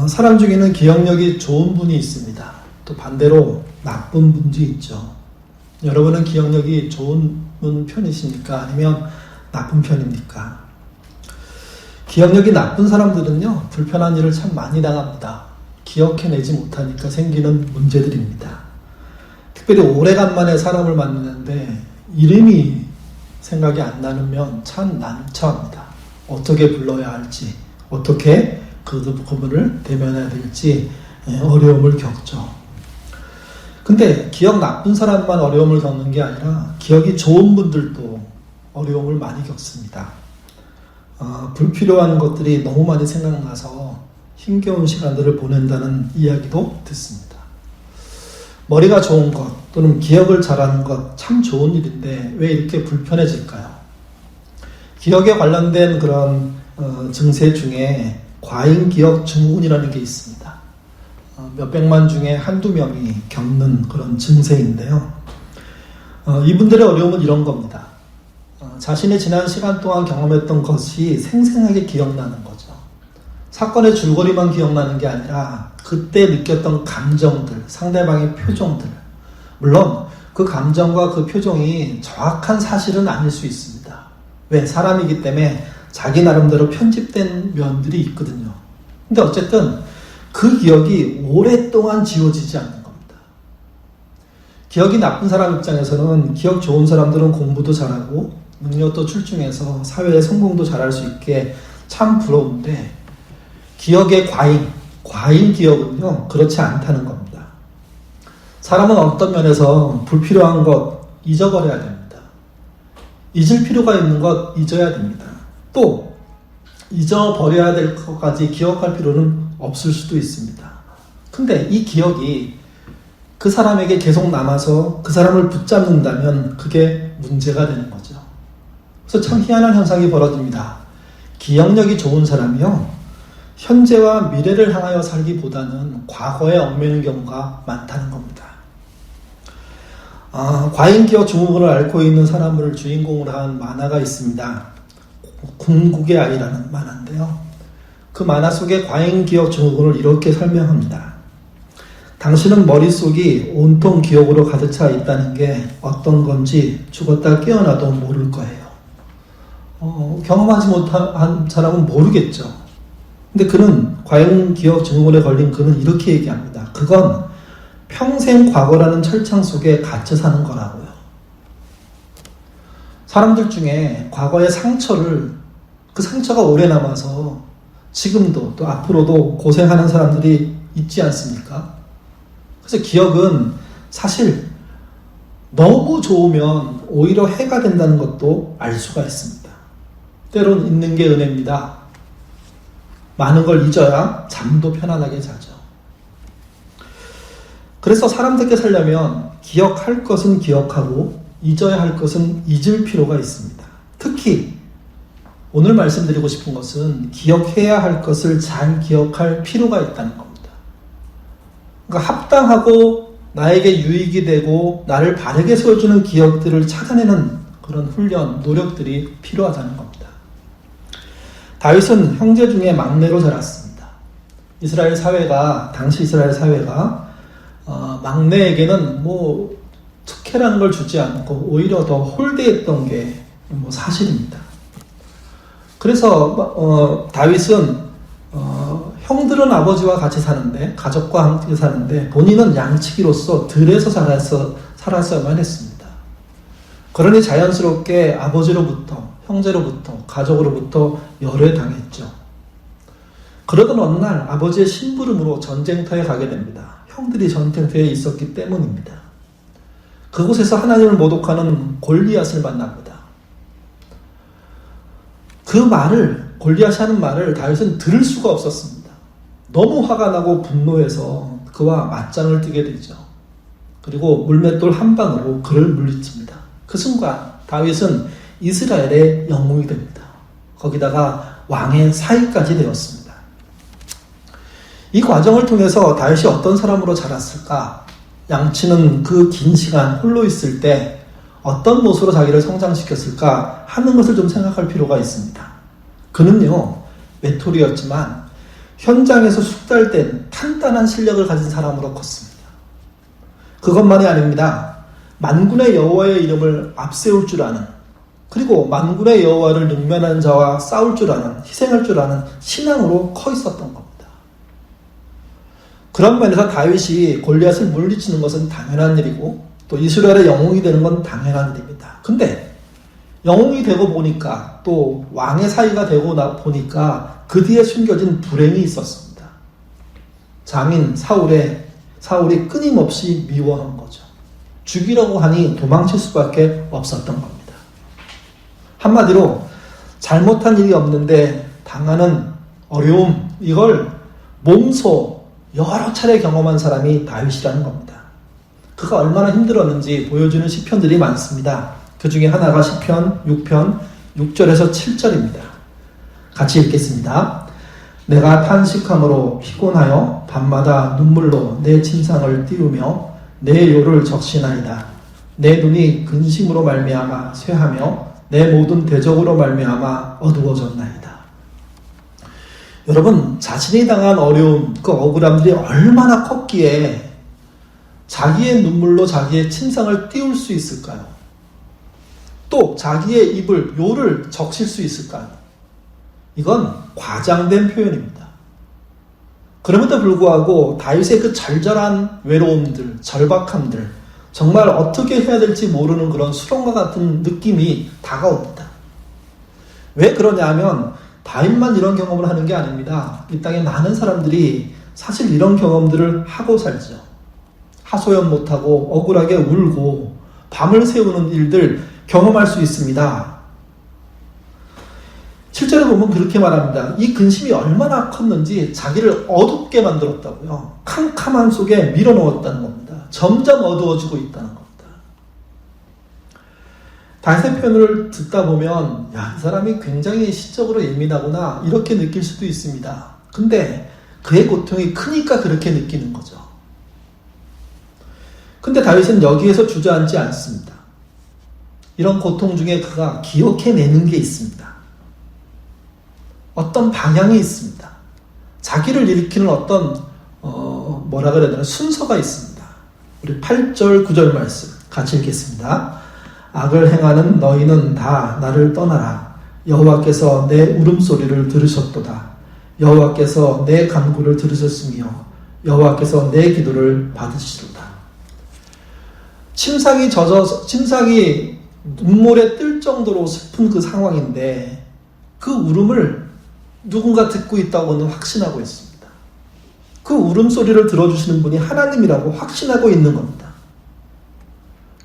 사람 중에는 기억력이 좋은 분이 있습니다. 또 반대로 나쁜 분도 있죠. 여러분은 기억력이 좋은 편이십니까? 아니면 나쁜 편입니까? 기억력이 나쁜 사람들은요, 불편한 일을 참 많이 당합니다. 기억해내지 못하니까 생기는 문제들입니다. 특별히 오래간만에 사람을 만나는데 이름이 생각이 안 나면 참 난처합니다. 어떻게 불러야 할지, 어떻게 그분을 대면해야 될지 어려움을 겪죠. 근데 기억 나쁜 사람만 어려움을 겪는 게 아니라 기억이 좋은 분들도 어려움을 많이 겪습니다. 불필요한 것들이 너무 많이 생각나서 힘겨운 시간들을 보낸다는 이야기도 듣습니다. 머리가 좋은 것 또는 기억을 잘하는 것 참 좋은 일인데 왜 이렇게 불편해질까요? 기억에 관련된 그런 증세 중에 과잉기억 증후군이라는 게 있습니다. 몇백만 중에 한두 명이 겪는 그런 증세인데요. 이분들의 어려움은 이런 겁니다. 자신의 지난 시간 동안 경험했던 것이 생생하게 기억나는 거죠. 사건의 줄거리만 기억나는 게 아니라 그때 느꼈던 감정들, 상대방의 표정들. 물론 그 감정과 그 표정이 정확한 사실은 아닐 수 있습니다. 왜? 사람이기 때문에 자기 나름대로 편집된 면들이 있거든요. 근데 어쨌든 그 기억이 오랫동안 지워지지 않는 겁니다. 기억이 나쁜 사람 입장에서는 기억 좋은 사람들은 공부도 잘하고 능력도 출중해서 사회에 성공도 잘할 수 있게 참 부러운데 기억의 과잉 기억은요, 그렇지 않다는 겁니다. 사람은 어떤 면에서 불필요한 것 잊어버려야 됩니다. 잊을 필요가 있는 것 잊어야 됩니다. 또 잊어버려야 될 것까지 기억할 필요는 없을 수도 있습니다. 근데 이 기억이 그 사람에게 계속 남아서 그 사람을 붙잡는다면 그게 문제가 되는 거죠. 그래서 참 희한한 현상이 벌어집니다. 기억력이 좋은 사람이요, 현재와 미래를 향하여 살기보다는 과거에 얽매이는 경우가 많다는 겁니다. 과잉기억 증후군을 앓고 있는 사람을 주인공으로 한 만화가 있습니다. 궁극의 아이라는 만화인데요. 그 만화 속의 과잉기억 증후군을 이렇게 설명합니다. 당신은 머릿속이 온통 기억으로 가득 차 있다는 게 어떤 건지 죽었다 깨어나도 모를 거예요. 경험하지 못한 사람은 모르겠죠. 근데 그는 과잉기억 증후군에 걸린 그는 이렇게 얘기합니다. 그건 평생 과거라는 철창 속에 갇혀 사는 거라고요. 사람들 중에 과거의 그 상처가 오래 남아서 지금도 또 앞으로도 고생하는 사람들이 있지 않습니까? 그래서 기억은 사실 너무 좋으면 오히려 해가 된다는 것도 알 수가 있습니다. 때론 잊는 게 은혜입니다. 많은 걸 잊어야 잠도 편안하게 자죠. 그래서 사람답게 살려면 기억할 것은 기억하고 잊어야 할 것은 잊을 필요가 있습니다. 특히 오늘 말씀드리고 싶은 것은 기억해야 할 것을 잘 기억할 필요가 있다는 겁니다. 그러니까 합당하고 나에게 유익이 되고 나를 바르게 세워주는 기억들을 찾아내는 그런 훈련, 노력들이 필요하다는 겁니다. 다윗은 형제 중에 막내로 자랐습니다. 당시 이스라엘 사회가 막내에게는 특혜라는 걸 주지 않고 오히려 더 홀대했던 게 사실입니다. 그래서 다윗은 형들은 아버지와 같이 사는데, 가족과 함께 사는데 본인은 양치기로서 들에서 살았어야만 했습니다. 그러니 자연스럽게 아버지로부터, 형제로부터, 가족으로부터 열애당했죠. 그러던 어느 날 아버지의 심부름으로 전쟁터에 가게 됩니다. 형들이 전쟁터에 있었기 때문입니다. 그곳에서 하나님을 모독하는 골리앗을 만납니다. 골리앗이 하는 말을 다윗은 들을 수가 없었습니다. 너무 화가 나고 분노해서 그와 맞짱을 뜨게 되죠. 그리고 물맷돌 한 방으로 그를 물리칩니다. 그 순간 다윗은 이스라엘의 영웅이 됩니다. 거기다가 왕의 사위까지 되었습니다. 이 과정을 통해서 다윗이 어떤 사람으로 자랐을까? 양치는 그 긴 시간 홀로 있을 때 어떤 모습으로 자기를 성장시켰을까 하는 것을 좀 생각할 필요가 있습니다. 그는요, 외톨이였지만 현장에서 숙달된 탄탄한 실력을 가진 사람으로 컸습니다. 그것만이 아닙니다. 만군의 여호와의 이름을 앞세울 줄 아는, 그리고 만군의 여호와를 능멸하는 자와 싸울 줄 아는, 희생할 줄 아는 신앙으로 커 있었던 겁니다. 그런 면에서 다윗이 골리앗을 물리치는 것은 당연한 일이고 또 이스라엘의 영웅이 되는 건 당연한 일입니다. 근데 영웅이 되고 보니까 또 왕의 사이가 되고 보니까 그 뒤에 숨겨진 불행이 있었습니다. 장인 사울이 끊임없이 미워한 거죠. 죽이려고 하니 도망칠 수밖에 없었던 겁니다. 한마디로 잘못한 일이 없는데 당하는 어려움, 이걸 몸소 여러 차례 경험한 사람이 다윗이라는 겁니다. 그가 얼마나 힘들었는지 보여주는 시편들이 많습니다. 그 중에 하나가 시편 6편 6절에서 7절입니다. 같이 읽겠습니다. 내가 탄식함으로 피곤하여 밤마다 눈물로 내 침상을 띄우며 내 요를 적시나이다. 내 눈이 근심으로 말미암아 쇠하며 내 모든 대적으로 말미암아 어두워졌나이다. 여러분, 자신이 당한 어려움, 그 억울함들이 얼마나 컸기에 자기의 눈물로 자기의 침상을 띄울 수 있을까요? 또 자기의 입을 요를 적실 수 있을까요? 이건 과장된 표현입니다. 그럼에도 불구하고 다윗의 그 절절한 외로움들, 절박함들, 정말 어떻게 해야 될지 모르는 그런 수렁과 같은 느낌이 다가옵니다. 왜 그러냐 하면 다윗만 이런 경험을 하는 게 아닙니다. 이 땅에 많은 사람들이 사실 이런 경험들을 하고 살죠. 하소연 못하고 억울하게 울고 밤을 새우는 일들 경험할 수 있습니다. 7절에 보면 그렇게 말합니다. 이 근심이 얼마나 컸는지 자기를 어둡게 만들었다고요. 캄캄한 속에 밀어넣었다는 겁니다. 점점 어두워지고 있다는 겁니다. 다윗의 표현을 듣다 보면 이 사람이 굉장히 시적으로 예민하구나 이렇게 느낄 수도 있습니다. 근데 그의 고통이 크니까 그렇게 느끼는 거죠. 근데 다윗은 여기에서 주저앉지 않습니다. 이런 고통 중에 그가 기억해내는 게 있습니다. 어떤 방향이 있습니다. 자기를 일으키는 어떤 뭐라 그래야 되나 순서가 있습니다. 우리 8절 9절 말씀 같이 읽겠습니다. 악을 행하는 너희는 다 나를 떠나라. 여호와께서 내 울음소리를 들으셨도다. 여호와께서 내 간구를 들으셨으며 여호와께서 내 기도를 받으시도다. 침상이 눈물에 뜰 정도로 슬픈 그 상황인데 그 울음을 누군가 듣고 있다고는 확신하고 있습니다. 그 울음소리를 들어주시는 분이 하나님이라고 확신하고 있는 겁니다.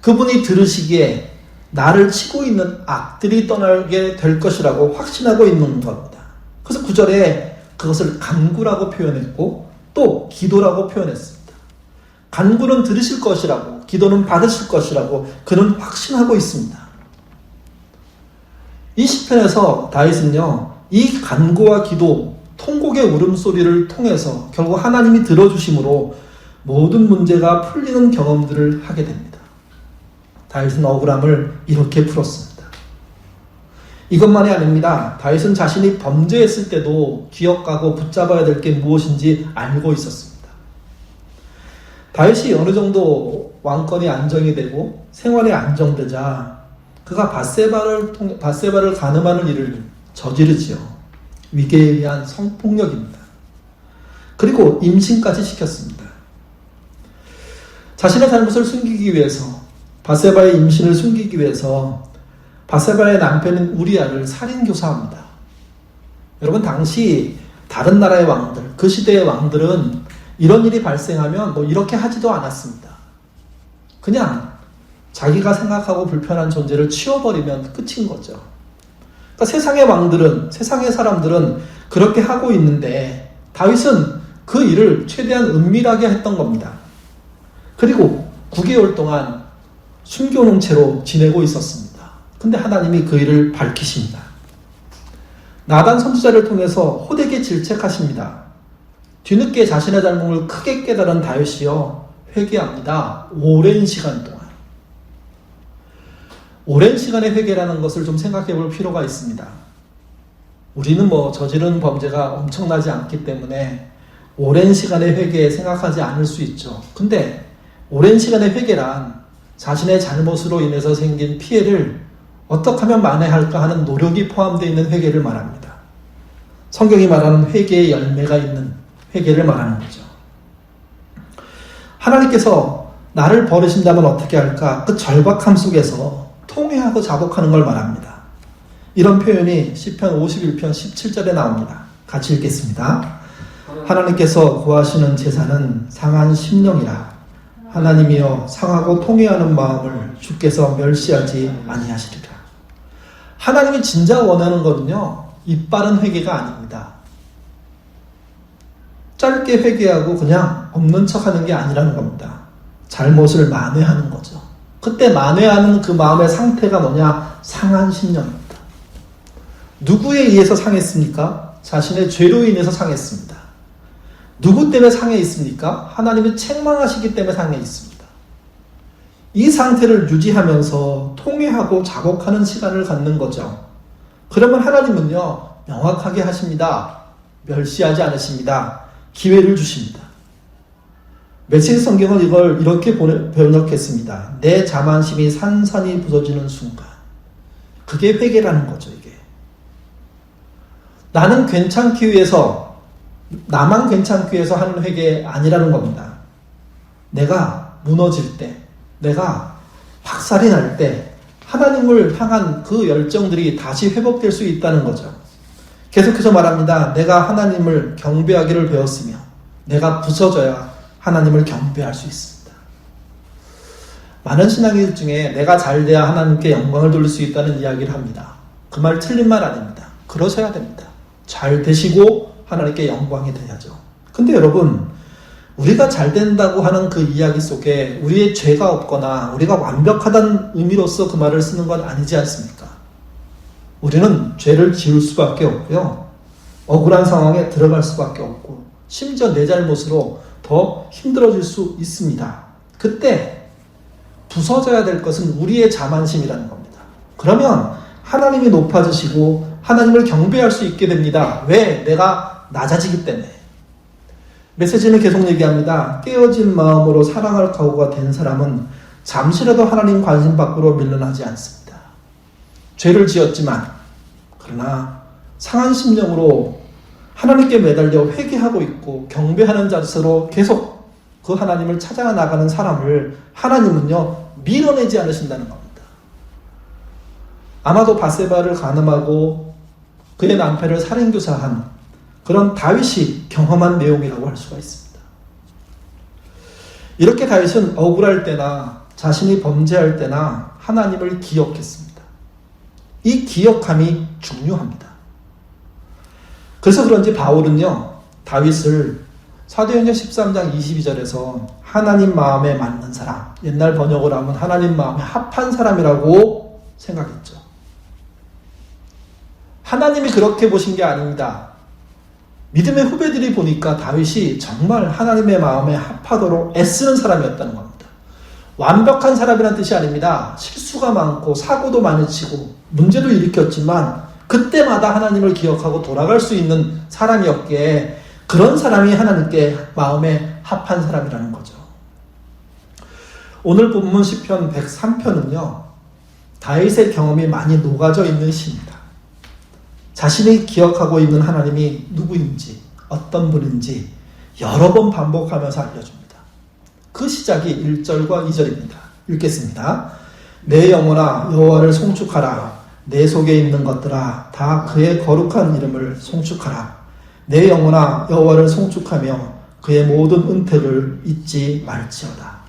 그분이 들으시기에 나를 치고 있는 악들이 떠나게 될 것이라고 확신하고 있는 겁니다. 그래서 9절에 그것을 간구라고 표현했고 또 기도라고 표현했습니다. 간구는 들으실 것이라고, 기도는 받으실 것이라고 그는 확신하고 있습니다. 이 시편에서 다윗은요, 이 간구와 기도, 통곡의 울음소리를 통해서 결국 하나님이 들어주심으로 모든 문제가 풀리는 경험들을 하게 됩니다. 다윗은 억울함을 이렇게 풀었습니다. 이것만이 아닙니다. 다윗은 자신이 범죄했을 때도 기억하고 붙잡아야 될 게 무엇인지 알고 있었습니다. 다윗이 어느 정도 왕권이 안정이 되고 생활이 안정되자 그가 밧세바를 간음하는 일을 저지르지요. 위계에 의한 성폭력입니다. 그리고 임신까지 시켰습니다. 자신의 잘못을 숨기기 위해서, 밧세바의 임신을 숨기기 위해서 밧세바의 남편인 우리아를 살인교사합니다. 여러분, 당시 다른 나라의 왕들, 그 시대의 왕들은 이런 일이 발생하면 이렇게 하지도 않았습니다. 그냥 자기가 생각하고 불편한 존재를 치워버리면 끝인 거죠. 그러니까 세상의 왕들은, 세상의 사람들은 그렇게 하고 있는데 다윗은 그 일을 최대한 은밀하게 했던 겁니다. 그리고 9개월 동안 숨겨놓은 채로 지내고 있었습니다. 근데 하나님이 그 일을 밝히십니다. 나단 선지자를 통해서 호되게 질책하십니다. 뒤늦게 자신의 잘못을 크게 깨달은 다윗이요, 회개합니다. 오랜 시간 동안. 오랜 시간의 회개라는 것을 좀 생각해 볼 필요가 있습니다. 우리는 저지른 범죄가 엄청나지 않기 때문에 오랜 시간의 회개에 생각하지 않을 수 있죠. 근데 오랜 시간의 회개란 자신의 잘못으로 인해서 생긴 피해를 어떻게 하면 만회할까 하는 노력이 포함되어 있는 회개를 말합니다. 성경이 말하는 회개의 열매가 있는 회개를 말하는 거죠. 하나님께서 나를 버리신다면 어떻게 할까? 그 절박함 속에서 통회하고 자복하는 걸 말합니다. 이런 표현이 시편 51편 17절에 나옵니다. 같이 읽겠습니다. 하나님께서 구하시는 제사는 상한 심령이라. 하나님이여 상하고 통회하는 마음을 주께서 멸시하지 아니하시리라. 하나님이 진짜 원하는 거는요, 이빠른 회개가 아닙니다. 짧게 회개하고 그냥 없는 척하는 게 아니라는 겁니다. 잘못을 만회하는 거죠. 그때 만회하는 그 마음의 상태가 뭐냐? 상한 심령입니다. 누구에 의해서 상했습니까? 자신의 죄로 인해서 상했습니다. 누구 때문에 상해 있습니까? 하나님이 책망하시기 때문에 상해 있습니다. 이 상태를 유지하면서 통회하고 자복하는 시간을 갖는 거죠. 그러면 하나님은요, 명확하게 하십니다. 멸시하지 않으십니다. 기회를 주십니다. 메시지 성경은 이걸 이렇게 번역했습니다. 내 자만심이 산산이 부서지는 순간. 그게 회개라는 거죠, 이게. 나는 괜찮기 위해서, 나만 괜찮기 위해서 하는 회개 아니라는 겁니다. 내가 무너질 때, 내가 박살이 날 때, 하나님을 향한 그 열정들이 다시 회복될 수 있다는 거죠. 계속해서 말합니다. 내가 하나님을 경배하기를 배웠으며, 내가 부서져야 하나님을 경배할 수 있습니다. 많은 신앙인들 중에 내가 잘 돼야 하나님께 영광을 돌릴 수 있다는 이야기를 합니다. 그 말 틀린 말 아닙니다. 그러셔야 됩니다. 잘 되시고 하나님께 영광이 돼야죠. 근데 여러분, 우리가 잘 된다고 하는 그 이야기 속에 우리의 죄가 없거나 우리가 완벽하다는 의미로서 그 말을 쓰는 건 아니지 않습니까? 우리는 죄를 지을 수밖에 없고요. 억울한 상황에 들어갈 수밖에 없고, 심지어 내 잘못으로 더 힘들어질 수 있습니다. 그때 부서져야 될 것은 우리의 자만심이라는 겁니다. 그러면 하나님이 높아지시고 하나님을 경배할 수 있게 됩니다. 왜? 내가 낮아지기 때문에. 메시지는 계속 얘기합니다. 깨어진 마음으로 사랑할 각오가 된 사람은 잠시라도 하나님 관심 밖으로 밀려나지 않습니다. 죄를 지었지만, 그러나 상한 심령으로 하나님께 매달려 회개하고 있고 경배하는 자세로 계속 그 하나님을 찾아 나가는 사람을 하나님은요, 밀어내지 않으신다는 겁니다. 아마도 바세바를 간음하고 그의 남편을 살인교사한 그런 다윗이 경험한 내용이라고 할 수가 있습니다. 이렇게 다윗은 억울할 때나 자신이 범죄할 때나 하나님을 기억했습니다. 이 기억함이 중요합니다. 그래서 그런지 바울은요, 다윗을 사도행전 13장 22절에서 하나님 마음에 맞는 사람, 옛날 번역을 하면 하나님 마음에 합한 사람이라고 생각했죠. 하나님이 그렇게 보신 게 아닙니다. 믿음의 후배들이 보니까 다윗이 정말 하나님의 마음에 합하도록 애쓰는 사람이었다는 겁니다. 완벽한 사람이란 뜻이 아닙니다. 실수가 많고 사고도 많이 치고 문제도 일으켰지만 그때마다 하나님을 기억하고 돌아갈 수 있는 사람이었기에 그런 사람이 하나님께 마음에 합한 사람이라는 거죠. 오늘 본문 시편 103편은요, 다윗의 경험이 많이 녹아져 있는 시입니다. 자신이 기억하고 있는 하나님이 누구인지, 어떤 분인지 여러 번 반복하면서 알려줍니다. 그 시작이 1절과 2절입니다. 읽겠습니다. 내 영혼아 여호와를 송축하라. 내 속에 있는 것들아 다 그의 거룩한 이름을 송축하라. 내 영혼아 여호와를 송축하며 그의 모든 은혜를 잊지 말지어다.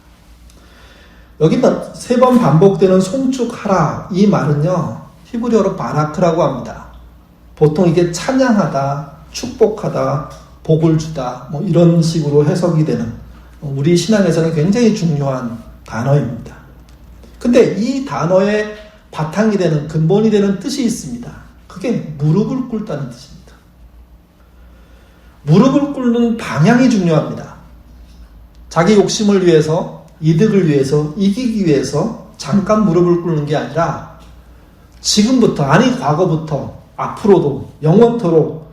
여기 3번 반복되는 송축하라, 이 말은요, 히브리어로 바라크라고 합니다. 보통 이게 찬양하다, 축복하다, 복을 주다, 이런 식으로 해석이 되는, 우리 신앙에서는 굉장히 중요한 단어입니다. 근데 이 단어의 바탕이 되는, 근본이 되는 뜻이 있습니다. 그게 무릎을 꿇다는 뜻입니다. 무릎을 꿇는 방향이 중요합니다. 자기 욕심을 위해서, 이득을 위해서, 이기기 위해서 잠깐 무릎을 꿇는 게 아니라 지금부터, 아니 과거부터, 앞으로도 영원토록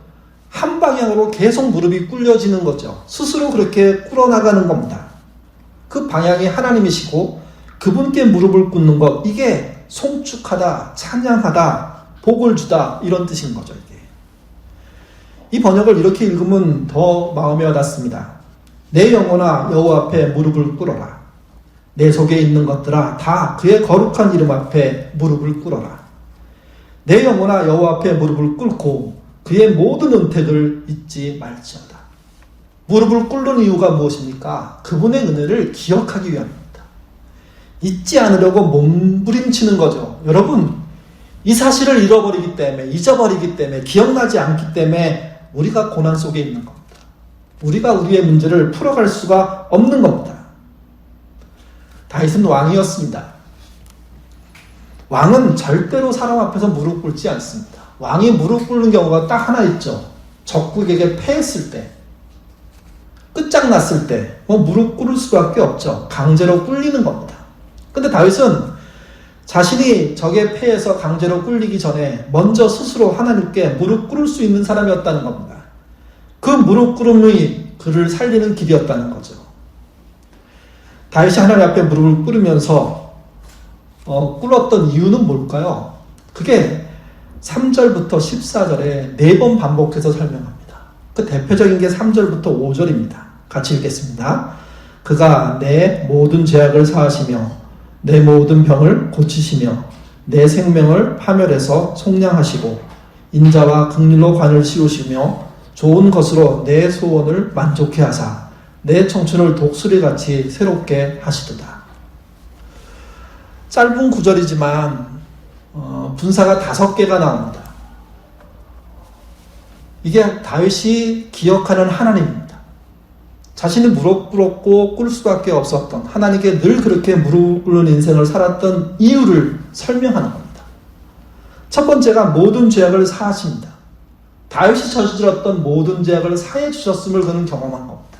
한 방향으로 계속 무릎이 꿇려지는 거죠. 스스로 그렇게 꿇어나가는 겁니다. 그 방향이 하나님이시고 그분께 무릎을 꿇는 것, 이게 송축하다, 찬양하다, 복을 주다, 이런 뜻인 거죠. 이게. 이 번역을 이렇게 읽으면 더 마음에 와닿습니다. 내 영혼아 여호와 앞에 무릎을 꿇어라. 내 속에 있는 것들아 다 그의 거룩한 이름 앞에 무릎을 꿇어라. 내 영혼아 여호와 앞에 무릎을 꿇고 그의 모든 은택을 잊지 말지어다. 무릎을 꿇는 이유가 무엇입니까? 그분의 은혜를 기억하기 위함입니다. 잊지 않으려고 몸부림치는 거죠. 여러분, 이 사실을 잃어버리기 때문에, 잊어버리기 때문에, 기억나지 않기 때문에 우리가 고난 속에 있는 겁니다. 우리가 우리의 문제를 풀어갈 수가 없는 겁니다. 다윗은 왕이었습니다. 왕은 절대로 사람 앞에서 무릎 꿇지 않습니다. 왕이 무릎 꿇는 경우가 딱 하나 있죠. 적국에게 패했을 때, 끝장났을 때 무릎 꿇을 수밖에 없죠. 강제로 꿇리는 겁니다. 근데 다윗은 자신이 적의 패에서 강제로 꿇리기 전에 먼저 스스로 하나님께 무릎 꿇을 수 있는 사람이었다는 겁니다. 그 무릎 꿇음이 그를 살리는 길이었다는 거죠. 다윗이 하나님 앞에 무릎을 꿇으면서 꿇었던 이유는 뭘까요? 그게 3절부터 14절에 4번 반복해서 설명합니다. 그 대표적인 게 3절부터 5절입니다. 같이 읽겠습니다. 그가 내 모든 죄악을 사하시며 내 모든 병을 고치시며 내 생명을 파멸해서 속량하시고 인자와 긍휼로 관을 씌우시며 좋은 것으로 내 소원을 만족해 하사 내 청춘을 독수리같이 새롭게 하시도다. 짧은 구절이지만 분사가 5개가 나옵니다. 이게 다윗이 기억하는 하나님입니다. 자신이 무릎 꿇었고 꿇을 수밖에 없었던, 하나님께 늘 그렇게 무릎 꿇는 인생을 살았던 이유를 설명하는 겁니다. 첫 번째가 모든 죄악을 사하십니다. 다윗이 저질렀던 모든 죄악을 사해 주셨음을 그는 경험한 겁니다.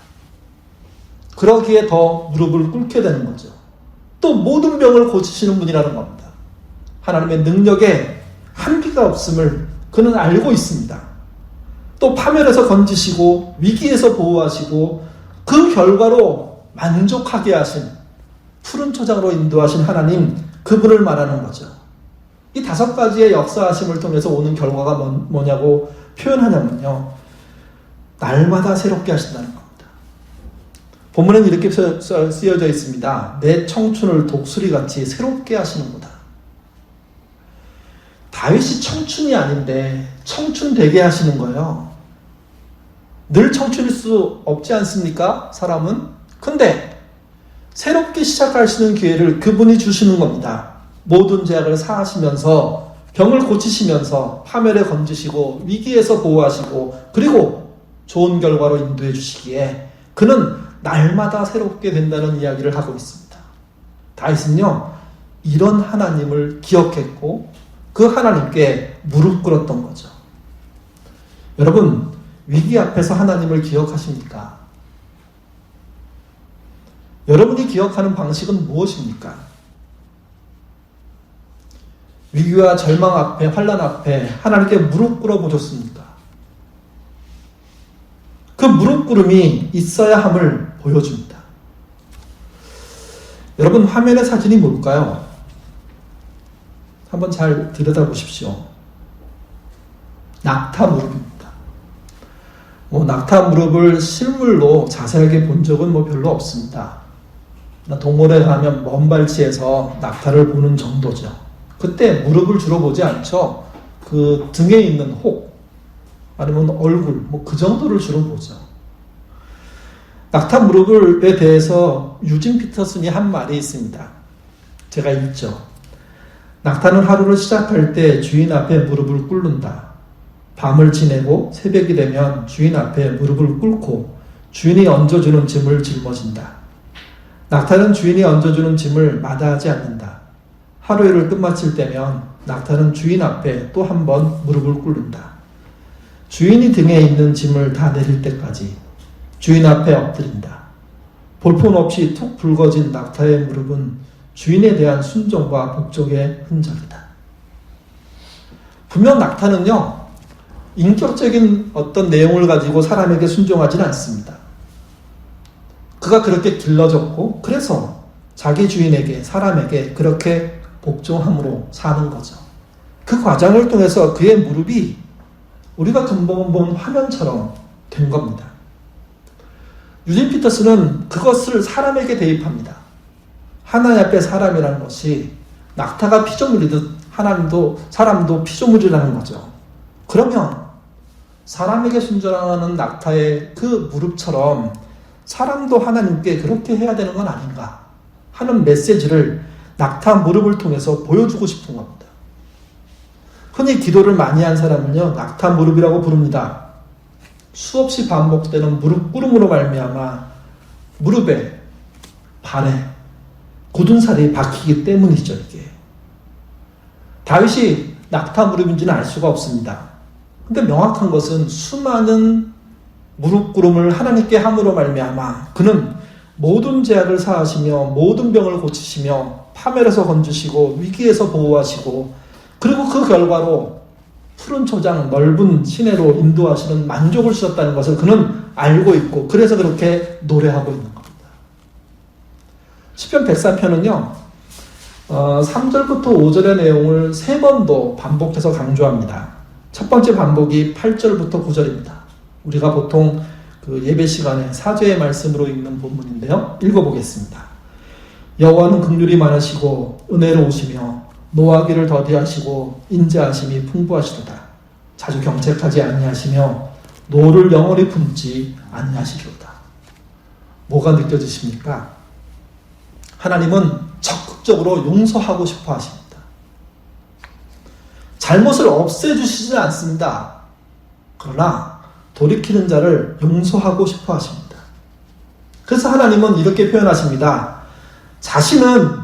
그러기에 더 무릎을 꿇게 되는 거죠. 또 모든 병을 고치시는 분이라는 겁니다. 하나님의 능력에 한계가 없음을 그는 알고 있습니다. 또 파멸해서 건지시고 위기에서 보호하시고 그 결과로 만족하게 하신, 푸른 초장으로 인도하신 하나님, 그분을 말하는 거죠. 이 5가지의 역사하심을 통해서 오는 결과가 뭐냐고 표현하냐면요, 날마다 새롭게 하신다는 겁니다. 본문에는 이렇게 쓰여져 있습니다. 내 청춘을 독수리같이 새롭게 하시는구나. 다윗이 청춘이 아닌데 청춘 되게 하시는 거예요. 늘 청춘일 수 없지 않습니까? 사람은. 근데 새롭게 시작할 수 있는 기회를 그분이 주시는 겁니다. 모든 죄악을 사하시면서 병을 고치시면서 파멸에 건지시고 위기에서 보호하시고 그리고 좋은 결과로 인도해 주시기에 그는 날마다 새롭게 된다는 이야기를 하고 있습니다. 다윗은요, 이런 하나님을 기억했고 그 하나님께 무릎 꿇었던 거죠. 여러분, 위기 앞에서 하나님을 기억하십니까? 여러분이 기억하는 방식은 무엇입니까? 위기와 절망 앞에, 환난 앞에 하나님께 무릎 꿇어 보셨습니까? 그 무릎 꿇음이 있어야 함을 보여줍니다. 여러분, 화면의 사진이 뭘까요? 한번 잘 들여다보십시오. 낙타 무릎입니다. 낙타 무릎을 실물로 자세하게 본 적은 별로 없습니다. 동물에 가면 먼 발치에서 낙타를 보는 정도죠. 그때 무릎을 주로 보지 않죠. 그 등에 있는 혹, 아니면 얼굴, 그 정도를 주로 보죠. 낙타 무릎에 대해서 유진 피터슨이 한 말이 있습니다. 제가 읽죠. 낙타는 하루를 시작할 때 주인 앞에 무릎을 꿇는다. 밤을 지내고 새벽이 되면 주인 앞에 무릎을 꿇고 주인이 얹어주는 짐을 짊어진다. 낙타는 주인이 얹어주는 짐을 마다하지 않는다. 하루 일을 끝마칠 때면 낙타는 주인 앞에 또 한 번 무릎을 꿇는다. 주인이 등에 있는 짐을 다 내릴 때까지 주인 앞에 엎드린다. 볼품없이 툭 붉어진 낙타의 무릎은 주인에 대한 순종과 복종의 흔적이다. 분명 낙타는요, 인격적인 어떤 내용을 가지고 사람에게 순종하지는 않습니다. 그가 그렇게 길러졌고, 그래서 자기 주인에게, 사람에게 그렇게 복종함으로 사는 거죠. 그 과정을 통해서 그의 무릎이 우리가 금방 본 화면처럼 된 겁니다. 유진 피터스는 그것을 사람에게 대입합니다. 하나님 앞에 사람이라는 것이 낙타가 피조물이듯 사람도 피조물이라는 거죠. 그러면 사람에게 순종하는 낙타의 그 무릎처럼 사람도 하나님께 그렇게 해야 되는 건 아닌가 하는 메시지를 낙타 무릎을 통해서 보여주고 싶은 겁니다. 흔히 기도를 많이 한 사람은요, 낙타 무릎이라고 부릅니다. 수없이 반복되는 무릎 꿇음으로 말미암아 무릎에, 발에 굳은 살이 박히기 때문이죠, 이게. 다윗이 낙타 무릎인지는 알 수가 없습니다. 근데 명확한 것은 수많은 무릎 꿇음을 하나님께 함으로 말미암아 그는 모든 죄악을 사하시며 모든 병을 고치시며 파멸에서 건지시고 위기에서 보호하시고 그리고 그 결과로 푸른 초장 넓은 시내로 인도하시는 만족을 주셨다는 것을 그는 알고 있고 그래서 그렇게 노래하고 있는 겁니다. 시편 103편은요 3절부터 5절의 내용을 3번도 반복해서 강조합니다. 첫 번째 반복이 8절부터 9절입니다. 우리가 보통 그 예배 시간에 사죄의 말씀으로 읽는 본문인데요. 읽어보겠습니다. 여호와는 긍휼이 많으시고 은혜로우시며 노하기를 더디하시고 인자하심이 풍부하시도다. 자주 경책하지 아니하시며 노를 영원히 품지 아니하시리로다. 뭐가 느껴지십니까? 하나님은 적극적으로 용서하고 싶어 하십니다. 잘못을 없애주시지 않습니다. 그러나 돌이키는 자를 용서하고 싶어 하십니다. 그래서 하나님은 이렇게 표현하십니다. 자신은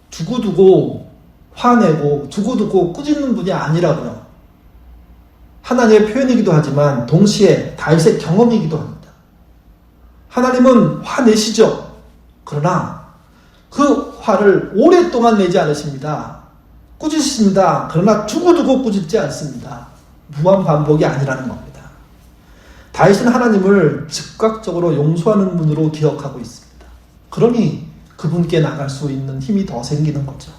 두고두고 화내고 두고두고 꾸짖는 분이 아니라고요. 하나님의 표현이기도 하지만 동시에 다윗의 경험이기도 합니다. 하나님은 화내시죠. 그러나 그 화를 오랫동안 내지 않으십니다. 꾸짖습니다. 그러나 두고두고 꾸짖지 않습니다. 무한 반복이 아니라는 겁니다. 다윗은 하나님을 즉각적으로 용서하는 분으로 기억하고 있습니다. 그러니 그분께 나갈 수 있는 힘이 더 생기는 거죠.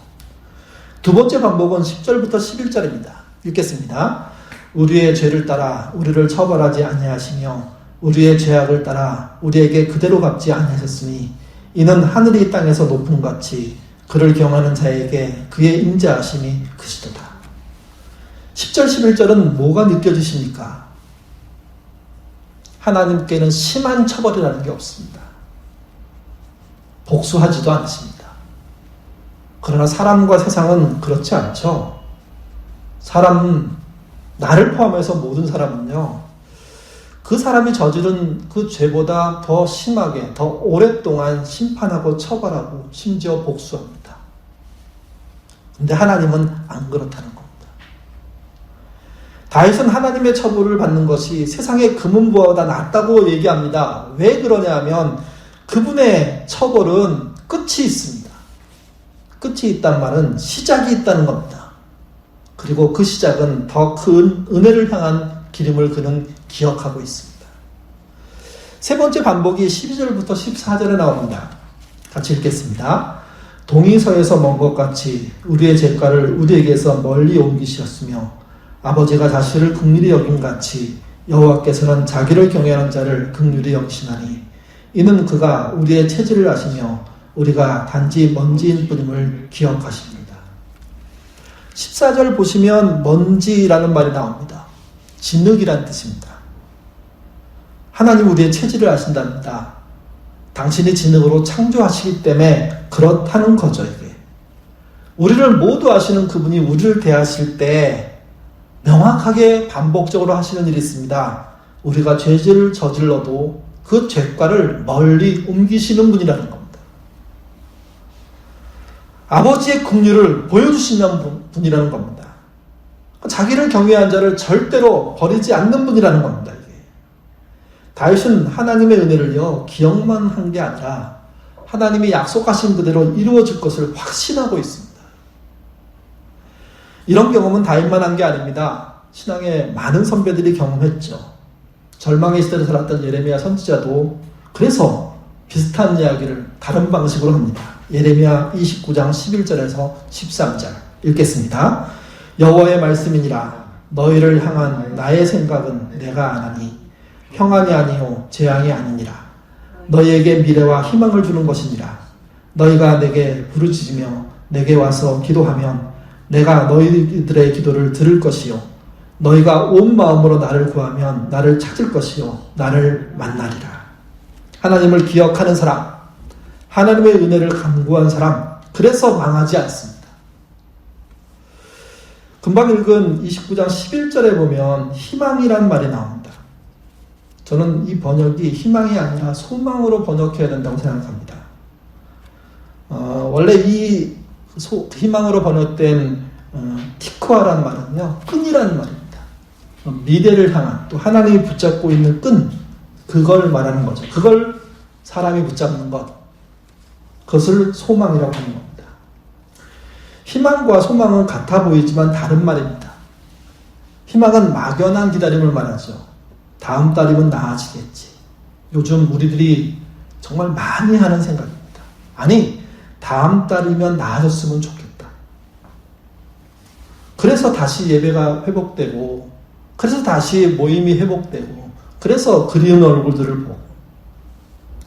두 번째 반복은 10절부터 11절입니다. 읽겠습니다. 우리의 죄를 따라 우리를 처벌하지 아니하시며 우리의 죄악을 따라 우리에게 그대로 갚지 아니하셨으니 이는 하늘이 땅에서 높음같이 그를 경하는 자에게 그의 인자하심이 크시도다. 10절 11절은 뭐가 느껴지십니까? 하나님께는 심한 처벌이라는 게 없습니다. 복수하지도 않습니다. 그러나 사람과 세상은 그렇지 않죠. 나를 포함해서 모든 사람은요, 그 사람이 저지른 그 죄보다 더 심하게, 더 오랫동안 심판하고 처벌하고 심지어 복수합니다. 근데 하나님은 안 그렇다는 겁니다. 다윗은 하나님의 처벌을 받는 것이 세상의 금은보화보다 낫다고 얘기합니다. 왜 그러냐 하면 그분의 처벌은 끝이 있습니다. 끝이 있단 말은 시작이 있다는 겁니다. 그리고 그 시작은 더 큰 은혜를 향한 기름을 그는 기억하고 있습니다. 세 번째 반복이 12절부터 14절에 나옵니다. 같이 읽겠습니다. 동이 서에서 먼 것 같이 우리의 죄가를 우리에게서 멀리 옮기셨으며 아버지가 자식을 긍휼히 여김 같이 여호와께서는 자기를 경외하는 자를 긍휼히 여기시나니 이는 그가 우리의 체질을 아시며 우리가 단지 먼지인 뿐임을 기억하십니다. 14절 보시면 먼지라는 말이 나옵니다. 진흙이란 뜻입니다. 하나님 우리의 체질을 아신답니다. 당신이 진흙으로 창조하시기 때문에 그렇다는 거죠, 이게. 우리를 모두 아시는 그분이 우리를 대하실 때 명확하게 반복적으로 하시는 일이 있습니다. 우리가 죄를 저질러도 그 죄과를 멀리 옮기시는 분이라는 겁니다. 아버지의 긍휼을 보여주시는 분이라는 겁니다. 자기를 경외한 자를 절대로 버리지 않는 분이라는 겁니다. 이게. 다윗은 하나님의 은혜를요, 기억만 한 게 아니라 하나님이 약속하신 그대로 이루어질 것을 확신하고 있습니다. 이런 경험은 다윗만 한 게 아닙니다. 신앙의 많은 선배들이 경험했죠. 절망의 시대를 살았던 예레미야 선지자도 그래서 비슷한 이야기를 다른 방식으로 합니다. 예레미야 29장 11절에서 13절 읽겠습니다. 여호와의 말씀이니라. 너희를 향한 나의 생각은 내가 아나니 평안이 아니요 재앙이 아니니라. 너희에게 미래와 희망을 주는 것이니라. 너희가 내게 부르짖으며 내게 와서 기도하면 내가 너희들의 기도를 들을 것이요 너희가 온 마음으로 나를 구하면 나를 찾을 것이요 나를 만나리라. 하나님을 기억하는 사람, 하나님의 은혜를 간구한 사람, 그래서 망하지 않습니다. 금방 읽은 29장 11절에 보면 희망이란 말이 나옵니다. 저는 이 번역이 희망이 아니라 소망으로 번역해야 된다고 생각합니다. 원래 이 희망으로 번역된 티쿠아란 말은요, 끈이라는 말입니다. 미래를 향한, 또 하나님이 붙잡고 있는 끈, 그걸 말하는 거죠. 그걸 사람이 붙잡는 것, 그것을 소망이라고 하는 겁니다. 희망과 소망은 같아 보이지만 다른 말입니다. 희망은 막연한 기다림을 말하죠. 다음 달이면 나아지겠지. 요즘 우리들이 정말 많이 하는 생각입니다. 아니, 다음 달이면 나아졌으면 좋겠다. 그래서 다시 예배가 회복되고, 그래서 다시 모임이 회복되고, 그래서 그리운 얼굴들을 보고,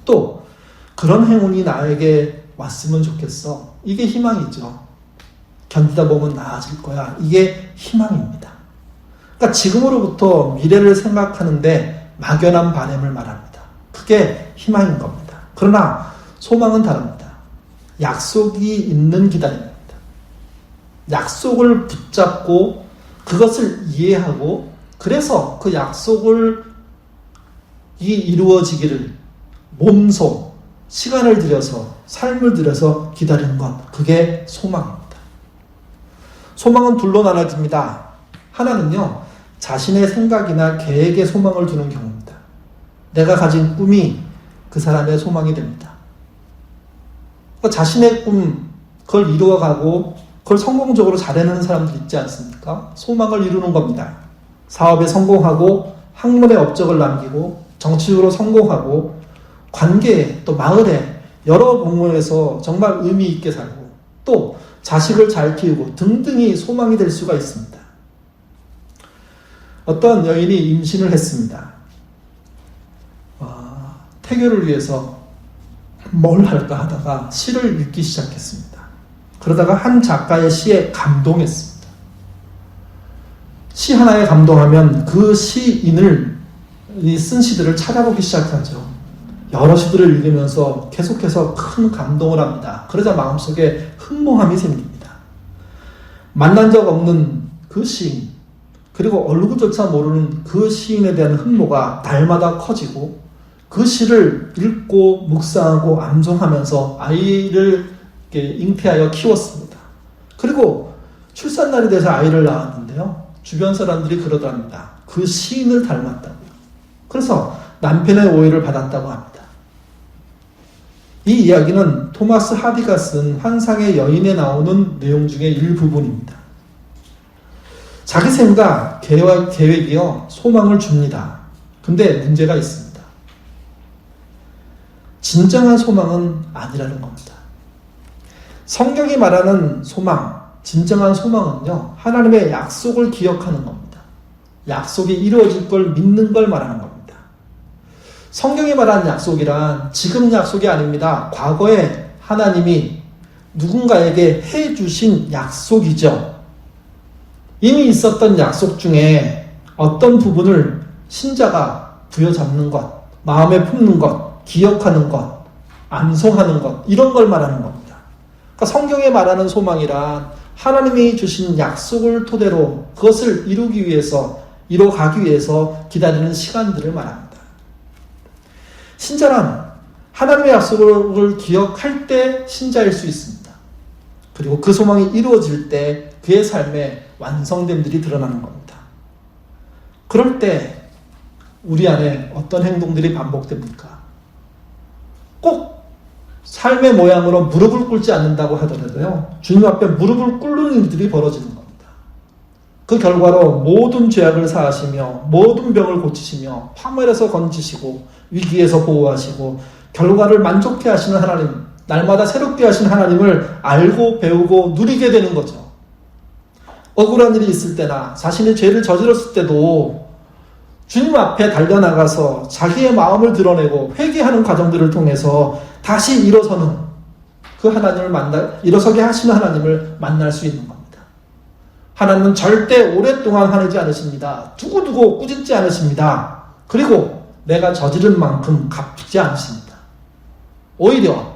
또 그런 행운이 나에게 왔으면 좋겠어. 이게 희망이죠. 견디다 보면 나아질 거야. 이게 희망입니다. 그러니까 지금으로부터 미래를 생각하는데 막연한 바람을 말합니다. 그게 희망인 겁니다. 그러나 소망은 다릅니다. 약속이 있는 기다림입니다. 약속을 붙잡고 그것을 이해하고 그래서 그 약속을 이루어지기를 몸소 시간을 들여서 삶을 들여서 기다리는 것, 그게 소망입니다. 소망은 둘로 나눠집니다. 하나는요, 자신의 생각이나 계획에 소망을 두는 경우입니다. 내가 가진 꿈이 그 사람의 소망이 됩니다. 그러니까 자신의 꿈, 그걸 이루어가고 그걸 성공적으로 잘 해내는 사람들 있지 않습니까? 소망을 이루는 겁니다. 사업에 성공하고 학문에 업적을 남기고 정치적으로 성공하고 관계에 또 마을에 여러 부문에서 정말 의미 있게 살고 또 자식을 잘 키우고 등등이 소망이 될 수가 있습니다. 어떤 여인이 임신을 했습니다. 태교를 위해서 뭘 할까 하다가 시를 읽기 시작했습니다. 그러다가 한 작가의 시에 감동했습니다. 시 하나에 감동하면 그 시인을 쓴 시들을 찾아보기 시작하죠. 여러 시들을 읽으면서 계속해서 큰 감동을 합니다. 그러자 마음속에 흠모함이 생깁니다. 만난 적 없는 그 시인, 그리고 얼굴조차 모르는 그 시인에 대한 흠모가 날마다 커지고 그 시를 읽고 묵상하고 암송하면서 아이를 잉태하여 키웠습니다. 그리고 출산날이 돼서 아이를 낳았는데요. 주변 사람들이 그러답니다. 그 시인을 닮았다고요. 그래서 남편의 오해를 받았다고 합니다. 이 이야기는 토마스 하디가 쓴 환상의 여인에 나오는 내용 중에 일부분입니다. 자기 생각, 계획이요, 소망을 줍니다. 근데 문제가 있습니다. 진정한 소망은 아니라는 겁니다. 성경이 말하는 소망, 진정한 소망은요, 하나님의 약속을 기억하는 겁니다. 약속이 이루어질 걸 믿는 걸 말하는 겁니다. 성경이 말하는 약속이란 지금 약속이 아닙니다. 과거에 하나님이 누군가에게 해주신 약속이죠. 이미 있었던 약속 중에 어떤 부분을 신자가 부여잡는 것, 마음에 품는 것, 기억하는 것, 암송하는 것, 이런 걸 말하는 겁니다. 그러니까 성경에 말하는 소망이란 하나님이 주신 약속을 토대로 그것을 이루어가기 위해서 기다리는 시간들을 말합니다. 신자란 하나님의 약속을 기억할 때 신자일 수 있습니다. 그리고 그 소망이 이루어질 때 그의 삶에 완성됨들이 드러나는 겁니다. 그럴 때 우리 안에 어떤 행동들이 반복됩니까? 꼭 삶의 모양으로 무릎을 꿇지 않는다고 하더라도요, 주님 앞에 무릎을 꿇는 일들이 벌어지는 겁니다. 그 결과로 모든 죄악을 사하시며 모든 병을 고치시며 파멸에서 건지시고 위기에서 보호하시고 결과를 만족해 하시는 하나님, 날마다 새롭게 하시는 하나님을 알고 배우고 누리게 되는 거죠. 억울한 일이 있을 때나 자신의 죄를 저질렀을 때도 주님 앞에 달려나가서 자기의 마음을 드러내고 회개하는 과정들을 통해서 다시 일어서는 그 하나님을 일어서게 하시는 하나님을 만날 수 있는 겁니다. 하나님은 절대 오랫동안 화내지 않으십니다. 두고두고 꾸짖지 않으십니다. 그리고 내가 저지른 만큼 갚지 않으십니다. 오히려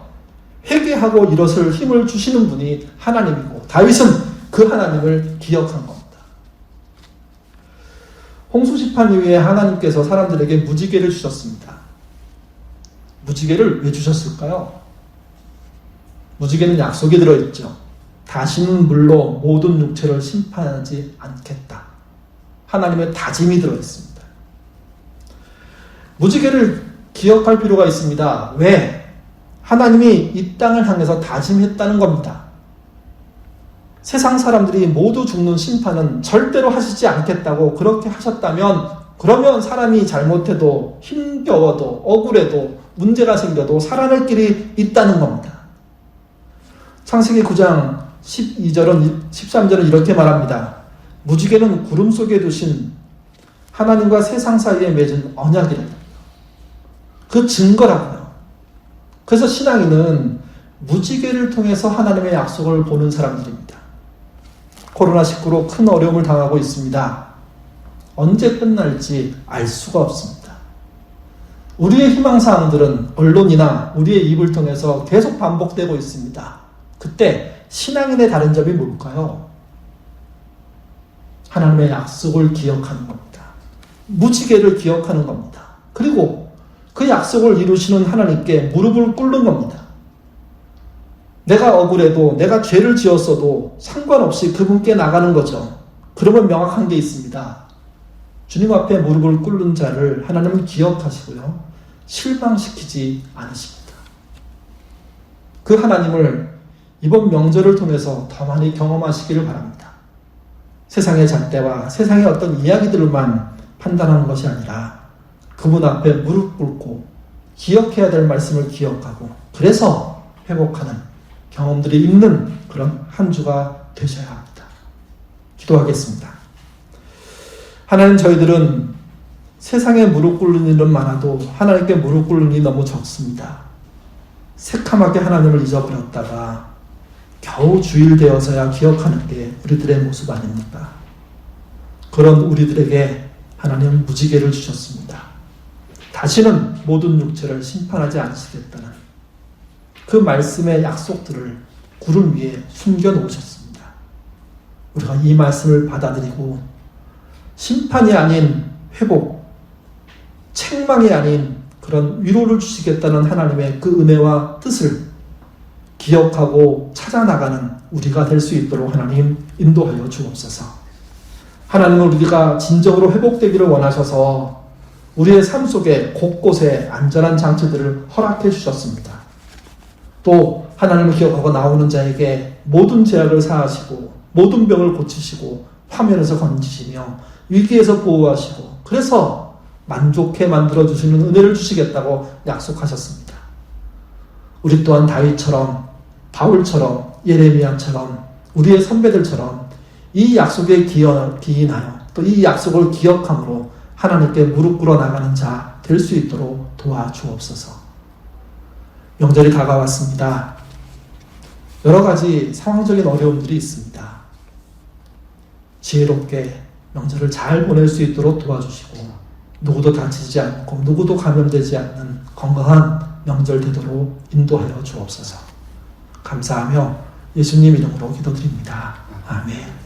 회개하고 일어설 힘을 주시는 분이 하나님이고 다윗은 그 하나님을 기억한 겁니다. 홍수심판 이후에 하나님께서 사람들에게 무지개를 주셨습니다. 무지개를 왜 주셨을까요? 무지개는 약속이 들어있죠. 다시는 물로 모든 육체를 심판하지 않겠다. 하나님의 다짐이 들어있습니다. 무지개를 기억할 필요가 있습니다. 왜? 하나님이 이 땅을 향해서 다짐했다는 겁니다. 세상 사람들이 모두 죽는 심판은 절대로 하시지 않겠다고 그렇게 하셨다면 그러면 사람이 잘못해도 힘겨워도 억울해도 문제가 생겨도 살아날 길이 있다는 겁니다. 창세기 9장 13절은 이렇게 말합니다. 무지개는 구름 속에 두신 하나님과 세상 사이에 맺은 언약이라고요. 그 증거라고요. 그래서 신앙인은 무지개를 통해서 하나님의 약속을 보는 사람들입니다. 코로나19로 큰 어려움을 당하고 있습니다. 언제 끝날지 알 수가 없습니다. 우리의 희망사항들은 언론이나 우리의 입을 통해서 계속 반복되고 있습니다. 그때 신앙인의 다른 점이 뭘까요? 하나님의 약속을 기억하는 겁니다. 무지개를 기억하는 겁니다. 그리고 그 약속을 이루시는 하나님께 무릎을 꿇는 겁니다. 내가 억울해도 내가 죄를 지었어도 상관없이 그분께 나가는 거죠. 그러면 명확한 게 있습니다. 주님 앞에 무릎을 꿇는 자를 하나님은 기억하시고요. 실망시키지 않으십니다. 그 하나님을 이번 명절을 통해서 더 많이 경험하시기를 바랍니다. 세상의 잣대와 세상의 어떤 이야기들만 판단하는 것이 아니라 그분 앞에 무릎 꿇고 기억해야 될 말씀을 기억하고 그래서 회복하는 경험들이 있는 그런 한 주가 되셔야 합니다. 기도하겠습니다. 하나님, 저희들은 세상에 무릎 꿇는 일은 많아도 하나님께 무릎 꿇는 일이 너무 적습니다. 새카맣게 하나님을 잊어버렸다가 겨우 주일 되어서야 기억하는 게 우리들의 모습 아닙니까? 그런 우리들에게 하나님은 무지개를 주셨습니다. 다시는 모든 육체를 심판하지 않으시겠다는 그 말씀의 약속들을 구름 위에 숨겨놓으셨습니다. 우리가 이 말씀을 받아들이고 심판이 아닌 회복, 책망이 아닌 그런 위로를 주시겠다는 하나님의 그 은혜와 뜻을 기억하고 찾아나가는 우리가 될 수 있도록 하나님 인도하여 주옵소서. 하나님은 우리가 진정으로 회복되기를 원하셔서 우리의 삶 속에 곳곳에 안전한 장치들을 허락해 주셨습니다. 또 하나님을 기억하고 나오는 자에게 모든 죄악을 사하시고 모든 병을 고치시고 화면에서 건지시며 위기에서 보호하시고 그래서 만족해 만들어주시는 은혜를 주시겠다고 약속하셨습니다. 우리 또한 다윗처럼 바울처럼 예레미야처럼 우리의 선배들처럼 이 약속에 기인하여 또 이 약속을 기억함으로 하나님께 무릎 꿇어 나가는 자 될 수 있도록 도와주옵소서. 명절이 다가왔습니다. 여러 가지 상황적인 어려움들이 있습니다. 지혜롭게 명절을 잘 보낼 수 있도록 도와주시고 누구도 다치지 않고 누구도 감염되지 않는 건강한 명절 되도록 인도하여 주옵소서. 감사하며 예수님 이름으로 기도드립니다. 아멘.